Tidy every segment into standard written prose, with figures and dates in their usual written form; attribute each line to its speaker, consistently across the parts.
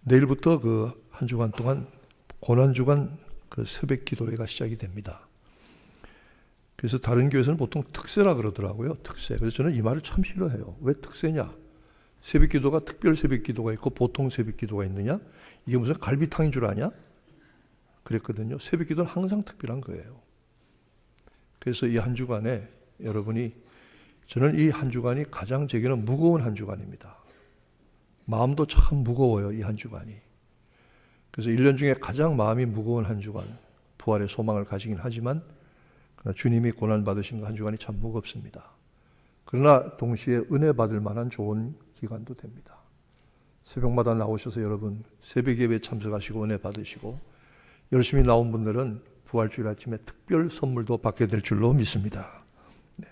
Speaker 1: 내일부터 그 한 주간 동안 고난주간 그 새벽 기도회가 시작이 됩니다. 그래서 다른 교회에서는 보통 특세라 그러더라고요. 특세. 그래서 저는 이 말을 참 싫어해요. 왜 특세냐? 새벽 기도가 특별 새벽 기도가 있고 보통 새벽 기도가 있느냐? 이게 무슨 갈비탕인 줄 아냐? 그랬거든요. 새벽 기도는 항상 특별한 거예요. 그래서 이 한 주간에 여러분이, 저는 이 한 주간이 가장 제게는 무거운 한 주간입니다. 마음도 참 무거워요, 이 한 주간이. 그래서 1년 중에 가장 마음이 무거운 한 주간, 부활의 소망을 가지긴 하지만 그러나 주님이 고난받으신 한 주간이 참 무겁습니다. 그러나 동시에 은혜 받을 만한 좋은 기간도 됩니다. 새벽마다 나오셔서 여러분 새벽 예배에 참석하시고 은혜 받으시고, 열심히 나온 분들은 부활주일 아침에 특별 선물도 받게 될 줄로 믿습니다. 네.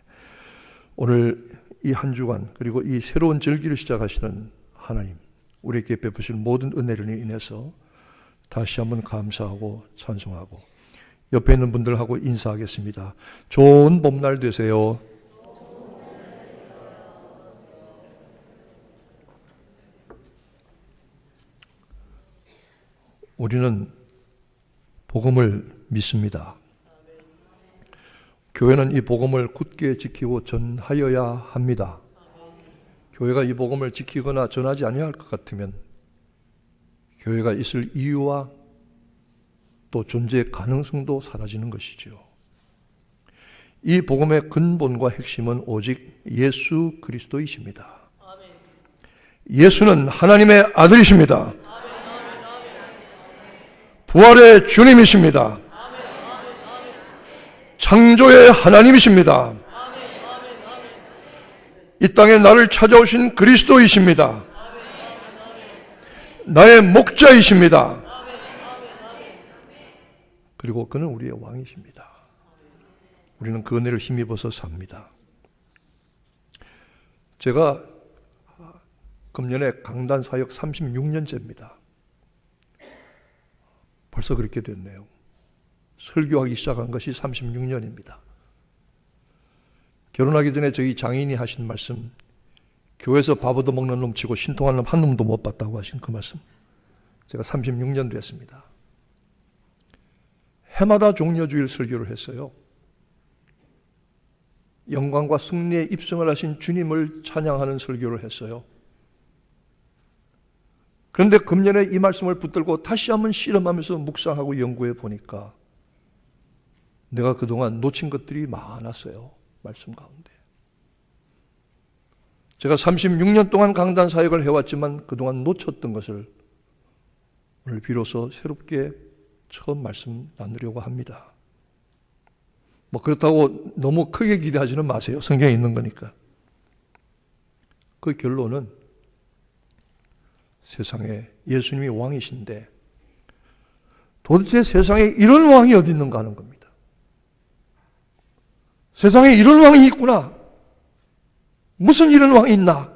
Speaker 1: 오늘 이 한 주간, 그리고 이 새로운 절기를 시작하시는 하나님, 우리에게 베푸실 모든 은혜를 인해서 다시 한번 감사하고 찬송하고, 옆에 있는 분들하고 인사하겠습니다. 좋은 봄날 되세요. 우리는 복음을 믿습니다. 교회는 이 복음을 굳게 지키고 전하여야 합니다. 교회가 이 복음을 지키거나 전하지 아니할 것 같으면 교회가 있을 이유와 또 존재의 가능성도 사라지는 것이죠. 이 복음의 근본과 핵심은 오직 예수 그리스도이십니다. 예수는 하나님의 아들이십니다. 부활의 주님이십니다. 창조의 하나님이십니다. 이 땅에 나를 찾아오신 그리스도이십니다. 나의 목자이십니다. 그리고 그는 우리의 왕이십니다. 우리는 그 은혜를 힘입어서 삽니다. 제가 금년에 강단 사역 36년째입니다. 벌써 그렇게 됐네요. 설교하기 시작한 것이 36년입니다. 결혼하기 전에 저희 장인이 하신 말씀, 교회에서 밥 얻어먹는 놈 치고 신통한 놈 한 놈도 못 봤다고 하신 그 말씀, 제가 36년 됐습니다. 해마다 종려주일 설교를 했어요. 영광과 승리에 입성을 하신 주님을 찬양하는 설교를 했어요. 그런데 금년에 이 말씀을 붙들고 다시 한번 실험하면서 묵상하고 연구해 보니까 내가 그동안 놓친 것들이 많았어요. 말씀 가운데. 제가 36년 동안 강단 사역을 해왔지만 그동안 놓쳤던 것을 오늘 비로소 새롭게 처음 말씀 나누려고 합니다. 뭐 그렇다고 너무 크게 기대하지는 마세요. 성경에 있는 거니까. 그 결론은 세상에 예수님이 왕이신데 도대체 세상에 이런 왕이 어디 있는가 하는 겁니다. 세상에 이런 왕이 있구나. 무슨 이런 왕이 있나?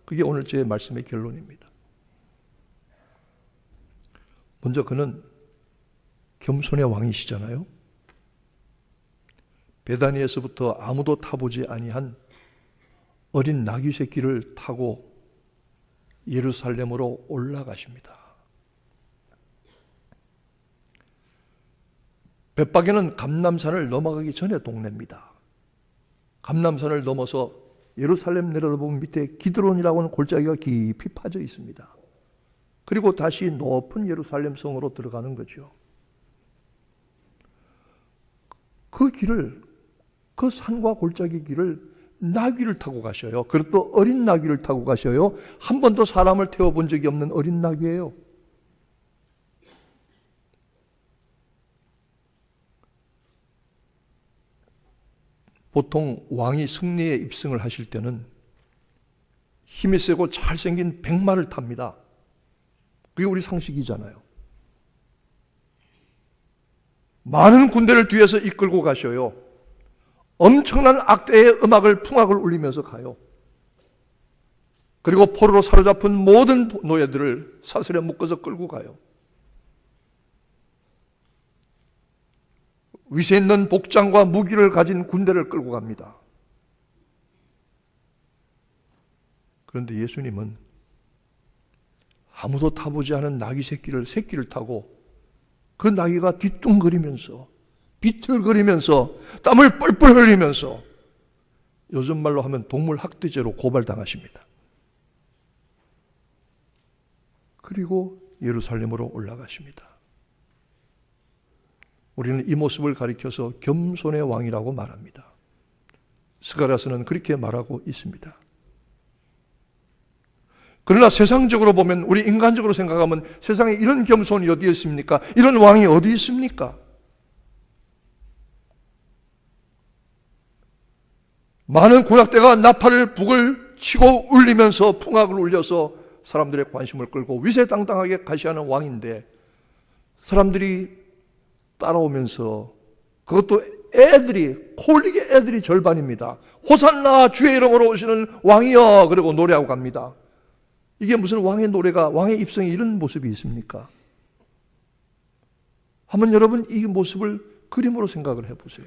Speaker 1: 그게 오늘 제 말씀의 결론입니다. 먼저 그는 겸손의 왕이시잖아요. 베다니에서부터 아무도 타보지 아니한 어린 나귀 새끼를 타고 예루살렘으로 올라가십니다. 벳박에는 감람산을 넘어가기 전에 동네입니다. 감람산을 넘어서 예루살렘 내려다보면 밑에 기드론이라고 하는 골짜기가 깊이 파져 있습니다. 그리고 다시 높은 예루살렘 성으로 들어가는 거죠. 그 길을, 그 산과 골짜기 길을 나귀를 타고 가셔요. 그것도 어린 나귀를 타고 가셔요. 한 번도 사람을 태워본 적이 없는 어린 나귀예요. 보통 왕이 승리에 입성을 하실 때는 힘이 세고 잘생긴 백마를 탑니다. 그게 우리 상식이잖아요. 많은 군대를 뒤에서 이끌고 가셔요. 엄청난 악대의 음악을 풍악을 울리면서 가요. 그리고 포로로 사로잡힌 모든 노예들을 사슬에 묶어서 끌고 가요. 위세 있는 복장과 무기를 가진 군대를 끌고 갑니다. 그런데 예수님은 아무도 타보지 않은 나귀 새끼를 타고 그 나귀가 뒤뚱거리면서 비틀거리면서 땀을 뻘뻘 흘리면서 요즘 말로 하면 동물 학대죄로 고발당하십니다. 그리고 예루살렘으로 올라가십니다. 우리는 이 모습을 가리켜서 겸손의 왕이라고 말합니다. 스가랴서는 그렇게 말하고 있습니다. 그러나 세상적으로 보면, 우리 인간적으로 생각하면 세상에 이런 겸손이 어디 있습니까? 이런 왕이 어디 있습니까? 많은 군악대가 나팔을 북을 치고 울리면서 풍악을 울려서 사람들의 관심을 끌고 위세당당하게 가시하는 왕인데, 사람들이 따라오면서, 그것도 콜릭의 애들이 절반입니다. 호산나 주의 이름으로 오시는 왕이여, 그리고 노래하고 갑니다. 이게 무슨 왕의 노래가, 왕의 입성에 이런 모습이 있습니까? 한번 여러분 이 모습을 그림으로 생각을 해보세요.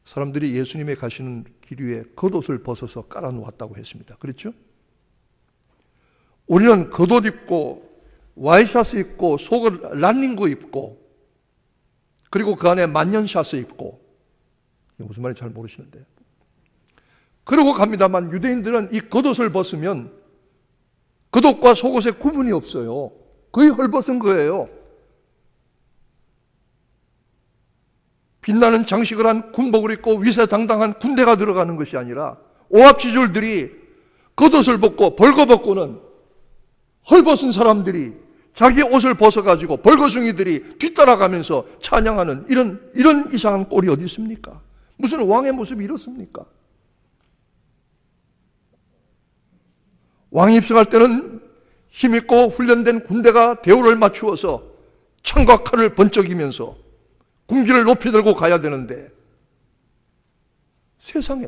Speaker 1: 사람들이 예수님의 가시는 길 위에 겉옷을 벗어서 깔아놓았다고 했습니다. 그렇죠? 우리는 겉옷 입고 와이셔츠 입고 속을 란닝구 입고 그리고 그 안에 만년샤스 입고, 무슨 말인지 잘 모르시는데, 그러고 갑니다만 유대인들은 이 겉옷을 벗으면 겉옷과 속옷의 구분이 없어요. 거의 헐벗은 거예요. 빛나는 장식을 한 군복을 입고 위세당당한 군대가 들어가는 것이 아니라 오합지졸들이 겉옷을 벗고 벌거벗고는 헐벗은 사람들이 자기 옷을 벗어가지고 벌거숭이들이 뒤따라가면서 찬양하는 이런 이상한 꼴이 어디 있습니까? 무슨 왕의 모습이 이렇습니까? 왕이 입성할 때는 힘있고 훈련된 군대가 대우를 맞추어서 창과 칼을 번쩍이면서 군기를 높이 들고 가야 되는데, 세상에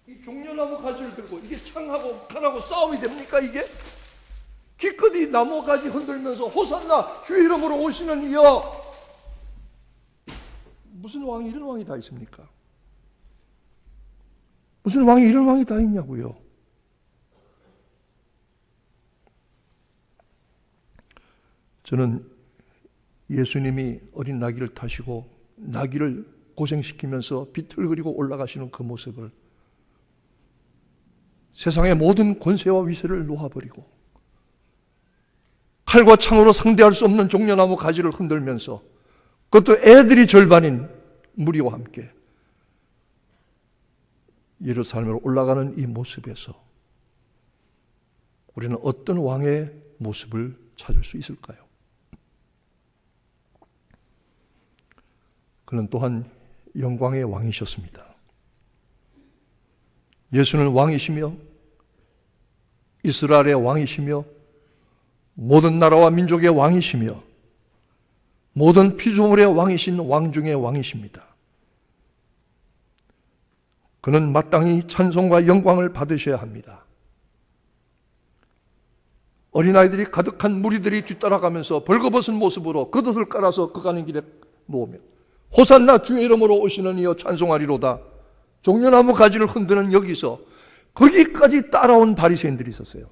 Speaker 1: 이 종려나무 가지를 들고 이게 창하고 칼하고 싸움이 됩니까? 이게 기껏이 나무 가지 흔들면서 호산나 주의 이름으로 오시는 이여, 무슨 왕이 이런 왕이 다 있습니까? 무슨 왕이 이런 왕이 다 있냐고요. 저는 예수님이 어린 나귀를 타시고 나귀를 고생시키면서 비틀거리고 올라가시는 그 모습을, 세상의 모든 권세와 위세를 놓아버리고 칼과 창으로 상대할 수 없는 종려나무 가지를 흔들면서, 그것도 애들이 절반인 무리와 함께 예루살렘으로 올라가는 이 모습에서 우리는 어떤 왕의 모습을 찾을 수 있을까요? 그는 또한 영광의 왕이셨습니다. 예수는 왕이시며 이스라엘의 왕이시며 모든 나라와 민족의 왕이시며 모든 피조물의 왕이신 왕 중의 왕이십니다. 그는 마땅히 찬송과 영광을 받으셔야 합니다. 어린아이들이 가득한 무리들이 뒤따라가면서 벌거벗은 모습으로 겉옷을 깔아서 그 가는 길에 놓으며 호산나 주의 이름으로 오시는 이여 찬송하리로다, 종려나무 가지를 흔드는 여기서 거기까지 따라온 바리새인들이 있었어요.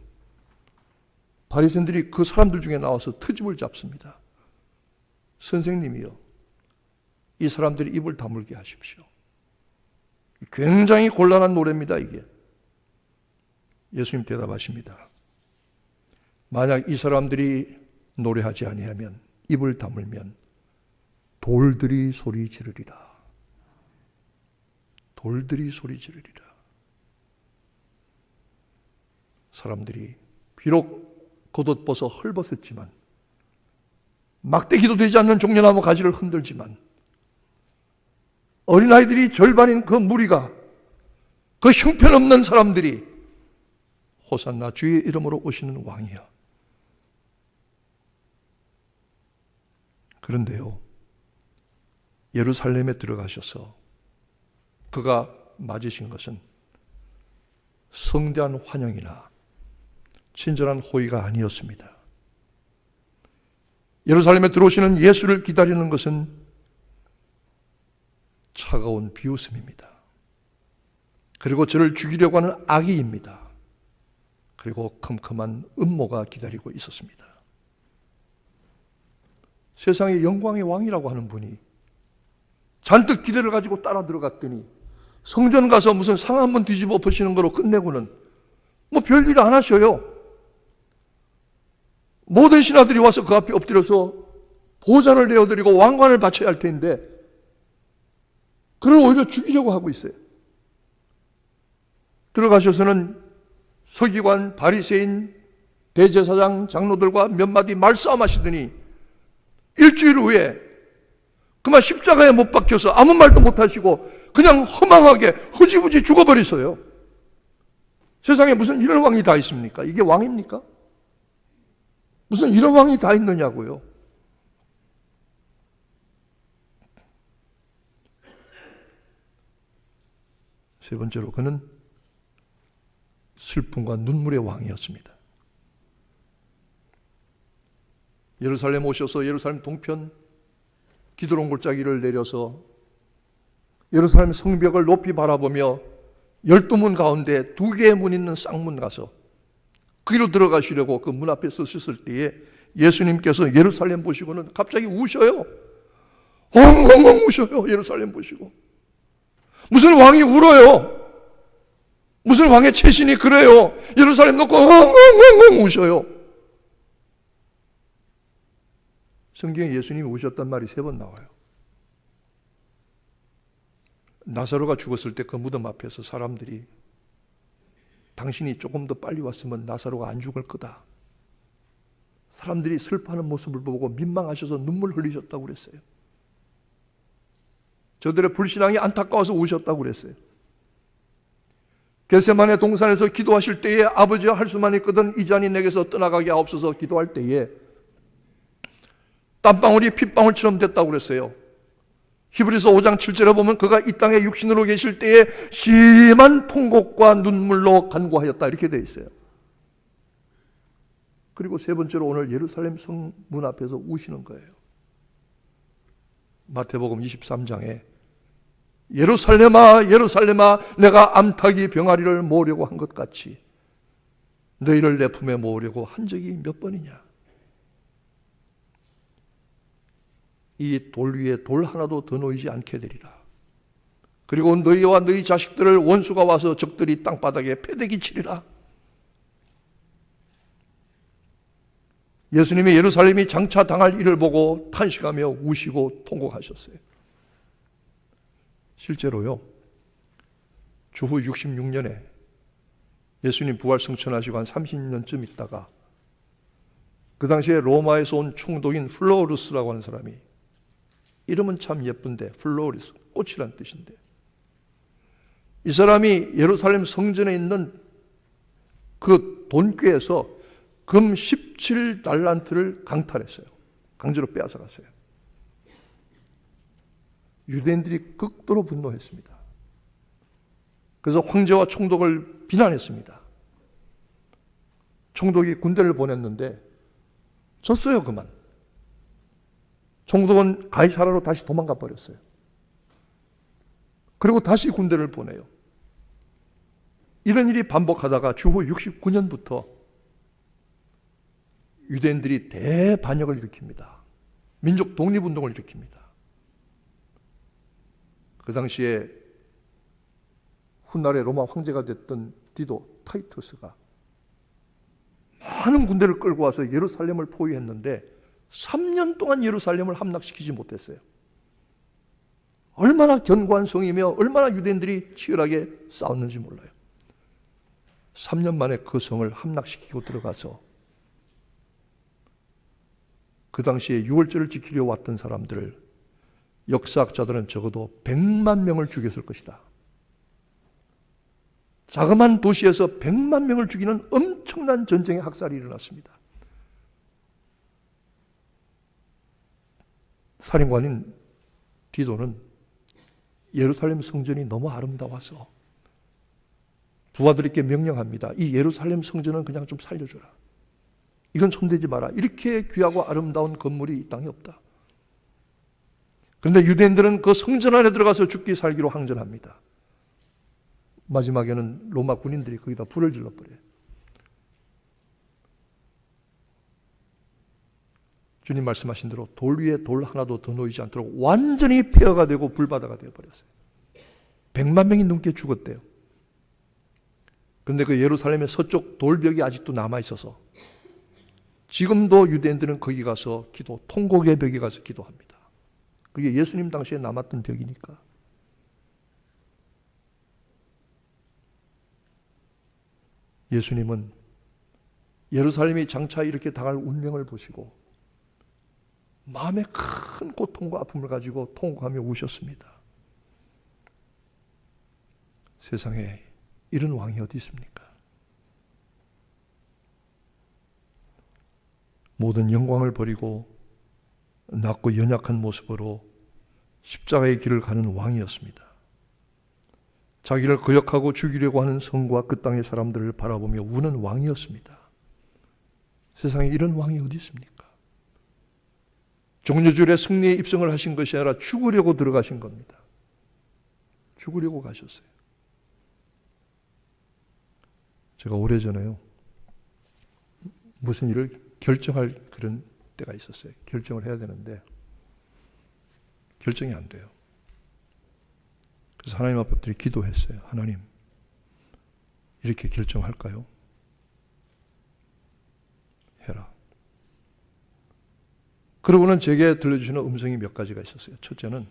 Speaker 1: 바리새인들이 그 사람들 중에 나와서 트집을 잡습니다. 선생님이요, 이 사람들이 입을 다물게 하십시오. 굉장히 곤란한 노래입니다, 이게. 예수님 대답하십니다. 만약 이 사람들이 노래하지 아니하면, 입을 다물면 돌들이 소리 지르리라. 돌들이 소리 지르리라. 사람들이 비록 겉옷 벗어 헐벗었지만, 막대기도 되지 않는 종려나무 가지를 흔들지만, 어린아이들이 절반인 그 무리가, 그 형편없는 사람들이 호산나 주의 이름으로 오시는 왕이야. 그런데요, 예루살렘에 들어가셔서 그가 맞으신 것은 성대한 환영이나 친절한 호의가 아니었습니다. 예루살렘에 들어오시는 예수를 기다리는 것은 차가운 비웃음입니다. 그리고 저를 죽이려고 하는 악의입니다. 그리고 컴컴한 음모가 기다리고 있었습니다. 세상의 영광의 왕이라고 하는 분이 잔뜩 기대를 가지고 따라 들어갔더니 성전 가서 무슨 상 한번 뒤집어 엎으시는 거로 끝내고는 뭐 별일 안 하셔요. 모든 신하들이 와서 그 앞에 엎드려서 보좌를 내어드리고 왕관을 바쳐야 할 텐데 그를 오히려 죽이려고 하고 있어요. 들어가셔서는 서기관, 바리새인, 대제사장, 장로들과 몇 마디 말싸움하시더니 일주일 후에 그만 십자가에 못 박혀서 아무 말도 못하시고 그냥 허망하게 흐지부지 죽어버리세요. 세상에 무슨 이런 왕이 다 있습니까? 이게 왕입니까? 무슨 이런 왕이 다 있느냐고요. 세 번째로 그는 슬픔과 눈물의 왕이었습니다. 예루살렘 오셔서 예루살렘 동편 기드론 골짜기를 내려서 예루살렘 성벽을 높이 바라보며 12문 가운데 2개의 문 있는 쌍문 가서 그리로 들어가시려고 그 문 앞에 서셨을 때에 예수님께서 예루살렘 보시고는 갑자기 우셔요. 엉엉엉 우셔요. 예루살렘 보시고. 무슨 왕이 울어요. 무슨 왕의 체신이 그래요. 예루살렘 놓고 엉엉엉엉 우셔요. 성경에 예수님이 우셨단 말이 3번 나와요. 나사로가 죽었을 때 그 무덤 앞에서 사람들이 당신이 조금 더 빨리 왔으면 나사로가 안 죽을 거다. 사람들이 슬퍼하는 모습을 보고 민망하셔서 눈물 흘리셨다고 그랬어요. 저들의 불신앙이 안타까워서 우셨다고 그랬어요. 겟세마네 동산에서 기도하실 때에 아버지여 할 수만 있거든 이 잔이 내게서 떠나가게 하옵소서 기도할 때에 땀방울이 핏방울처럼 됐다고 그랬어요. 히브리서 5장 7절에 보면 그가 이 땅에 육신으로 계실 때에 심한 통곡과 눈물로 간구하였다 이렇게 되어 있어요. 그리고 세 번째로 오늘 예루살렘 성문 앞에서 우시는 거예요. 마태복음 23장에 예루살렘아 예루살렘아 내가 암탉이 병아리를 모으려고 한 것 같이 너희를 내 품에 모으려고 한 적이 몇 번이냐. 이 돌 위에 돌 하나도 더 놓이지 않게 되리라. 그리고 너희와 너희 자식들을 원수가 와서 적들이 땅바닥에 패대기 치리라. 예수님이 예루살렘이 장차 당할 일을 보고 탄식하며 우시고 통곡하셨어요. 실제로요. 주후 66년에 예수님 부활 승천하시고 한 30년쯤 있다가 그 당시에 로마에서 온 총독인 플로루스라고 하는 사람이 이름은 참 예쁜데 플로리스, 꽃이란 뜻인데 이 사람이 예루살렘 성전에 있는 그 돈꾀에서 금 17달란트를 강탈했어요. 강제로 빼앗아갔어요. 유대인들이 극도로 분노했습니다. 그래서 황제와 총독을 비난했습니다. 총독이 군대를 보냈는데 졌어요. 그만. 총독은 가이사라로 다시 도망가 버렸어요. 그리고 다시 군대를 보내요. 이런 일이 반복하다가 주후 69년부터 유대인들이 대반역을 일으킵니다. 민족 독립운동을 일으킵니다. 그 당시에 훗날에 로마 황제가 됐던 디도 타이투스가 많은 군대를 끌고 와서 예루살렘을 포위했는데 3년 동안 예루살렘을 함락시키지 못했어요. 얼마나 견고한 성이며 얼마나 유대인들이 치열하게 싸웠는지 몰라요. 3년 만에 그 성을 함락시키고 들어가서 그 당시에 유월절을 지키려 왔던 사람들을 역사학자들은 적어도 100만 명을 죽였을 것이다. 자그마한 도시에서 100만 명을 죽이는 엄청난 전쟁의 학살이 일어났습니다. 살인관인 디도는 예루살렘 성전이 너무 아름다워서 부하들에게 명령합니다. 이 예루살렘 성전은 그냥 좀 살려줘라. 이건 손대지 마라. 이렇게 귀하고 아름다운 건물이 이 땅에 없다. 그런데 유대인들은 그 성전 안에 들어가서 죽기 살기로 항전합니다. 마지막에는 로마 군인들이 거기다 불을 질러버려요. 주님 말씀하신 대로 돌 위에 돌 하나도 더 놓이지 않도록 완전히 폐허가 되고 불바다가 되어버렸어요. 100만 명이 넘게 죽었대요. 그런데 그 예루살렘의 서쪽 돌벽이 아직도 남아있어서 지금도 유대인들은 거기 가서 통곡의 벽에 가서 기도합니다. 그게 예수님 당시에 남았던 벽이니까. 예수님은 예루살렘이 장차 이렇게 당할 운명을 보시고 마음에 큰 고통과 아픔을 가지고 통곡하며 우셨습니다. 세상에 이런 왕이 어디 있습니까? 모든 영광을 버리고 낮고 연약한 모습으로 십자가의 길을 가는 왕이었습니다. 자기를 거역하고 죽이려고 하는 성과 그 땅의 사람들을 바라보며 우는 왕이었습니다. 세상에 이런 왕이 어디 있습니까? 종려주일에 승리의 입성을 하신 것이 아니라 죽으려고 들어가신 겁니다. 죽으려고 가셨어요. 제가 오래전에요, 무슨 일을 결정할 그런 때가 있었어요. 결정을 해야 되는데 결정이 안 돼요. 그래서 하나님 앞에 엎드려 기도했어요. 하나님, 이렇게 결정할까요? 해라. 그러고는 제게 들려주시는 음성이 몇 가지가 있었어요. 첫째는,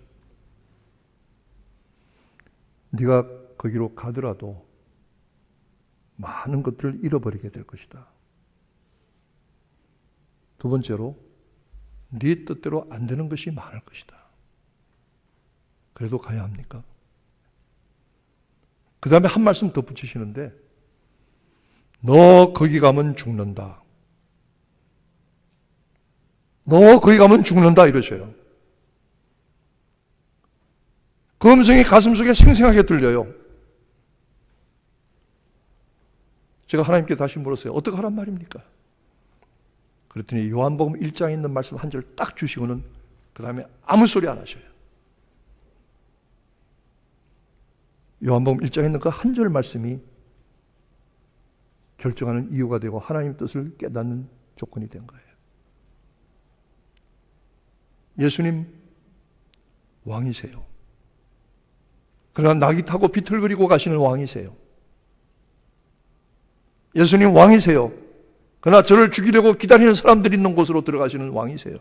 Speaker 1: 네가 거기로 가더라도 많은 것들을 잃어버리게 될 것이다. 두 번째로, 네 뜻대로 안 되는 것이 많을 것이다. 그래도 가야 합니까? 그 다음에 한 말씀 덧붙이시는데, 너 거기 가면 죽는다. 너 거기 가면 죽는다 이러셔요. 그 음성이 가슴속에 생생하게 들려요. 제가 하나님께 다시 물었어요. 어떻게 하란 말입니까? 그랬더니 요한복음 1장에 있는 말씀 한 절 딱 주시고는 그 다음에 아무 소리 안 하셔요. 요한복음 1장에 있는 그 한 절 말씀이 결정하는 이유가 되고 하나님의 뜻을 깨닫는 조건이 된 거예요. 예수님 왕이세요. 그러나 낙이 타고 비틀거리고 가시는 왕이세요. 예수님 왕이세요. 그러나 저를 죽이려고 기다리는 사람들이 있는 곳으로 들어가시는 왕이세요.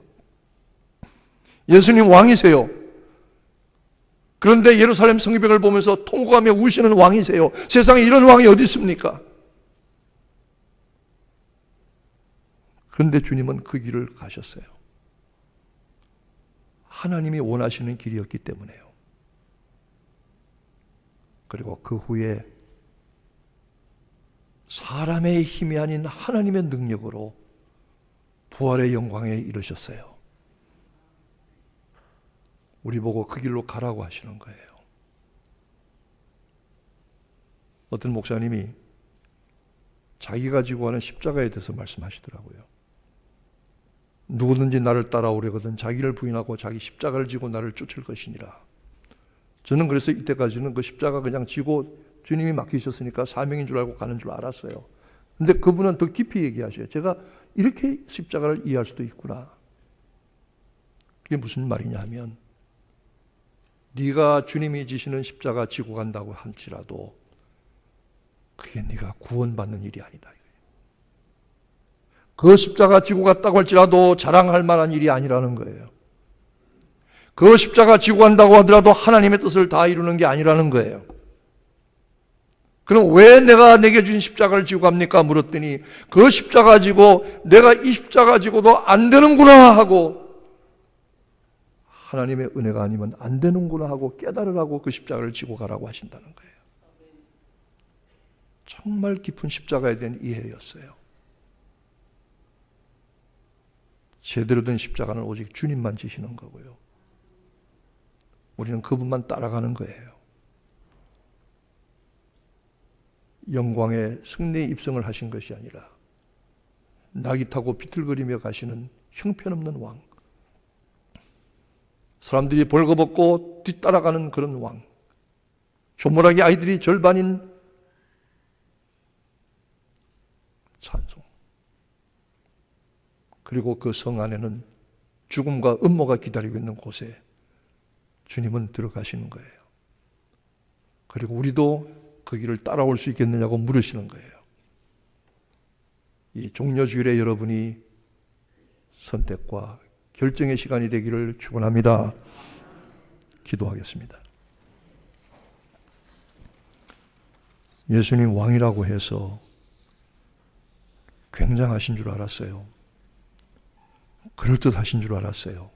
Speaker 1: 예수님 왕이세요. 그런데 예루살렘 성벽을 보면서 통곡하며 우시는 왕이세요. 세상에 이런 왕이 어디 있습니까? 그런데 주님은 그 길을 가셨어요. 하나님이 원하시는 길이었기 때문에요. 그리고 그 후에 사람의 힘이 아닌 하나님의 능력으로 부활의 영광에 이르셨어요. 우리 보고 그 길로 가라고 하시는 거예요. 어떤 목사님이 자기가 지고 하는 십자가에 대해서 말씀하시더라고요. 누구든지 나를 따라오려거든 자기를 부인하고 자기 십자가를 지고 나를 쫓을 것이니라. 저는 그래서 이때까지는 그 십자가 그냥 지고 주님이 맡기셨으니까 사명인 줄 알고 가는 줄 알았어요. 근데 그분은 더 깊이 얘기하셔요. 제가 이렇게 십자가를 이해할 수도 있구나. 그게 무슨 말이냐 하면, 네가 주님이 지시는 십자가 지고 간다고 할지라도 그게 네가 구원받는 일이 아니다. 그 십자가 지고 갔다고 할지라도 자랑할 만한 일이 아니라는 거예요. 그 십자가 지고 간다고 하더라도 하나님의 뜻을 다 이루는 게 아니라는 거예요. 그럼 왜 내가 내게 주신 십자가를 지고 갑니까? 물었더니 그 십자가 지고 내가 이 십자가 지고도 안 되는구나 하고, 하나님의 은혜가 아니면 안 되는구나 하고 깨달으라고 그 십자가를 지고 가라고 하신다는 거예요. 정말 깊은 십자가에 대한 이해였어요. 제대로 된 십자가는 오직 주님만 지시는 거고요. 우리는 그분만 따라가는 거예요. 영광의 승리에 입성을 하신 것이 아니라 낙이 타고 비틀거리며 가시는 형편없는 왕, 사람들이 벌거벗고 뒤따라가는 그런 왕. 조물하게 아이들이 절반인 찬송. 그리고 그 성 안에는 죽음과 음모가 기다리고 있는 곳에 주님은 들어가시는 거예요. 그리고 우리도 그 길을 따라올 수 있겠느냐고 물으시는 거예요. 이 종려주일에 여러분이 선택과 결정의 시간이 되기를 축원합니다. 기도하겠습니다. 예수님 왕이라고 해서 굉장하신 줄 알았어요. 그럴듯하신 줄 알았어요.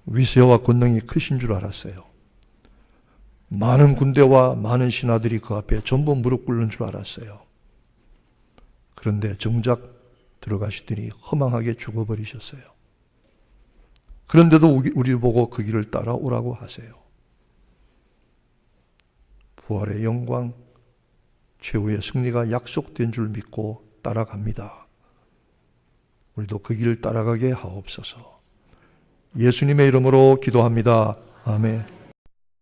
Speaker 1: 위세와 권능이 크신 줄 알았어요. 많은 군대와 많은 신하들이 그 앞에 전부 무릎 꿇는 줄 알았어요. 그런데 정작 들어가시더니 허망하게 죽어버리셨어요. 그런데도 우리 보고 그 길을 따라오라고 하세요. 부활의 영광, 최후의 승리가 약속된 줄 믿고 따라갑니다. 우리도 그 길을 따라가게 하옵소서. 예수님의 이름으로 기도합니다. 아멘.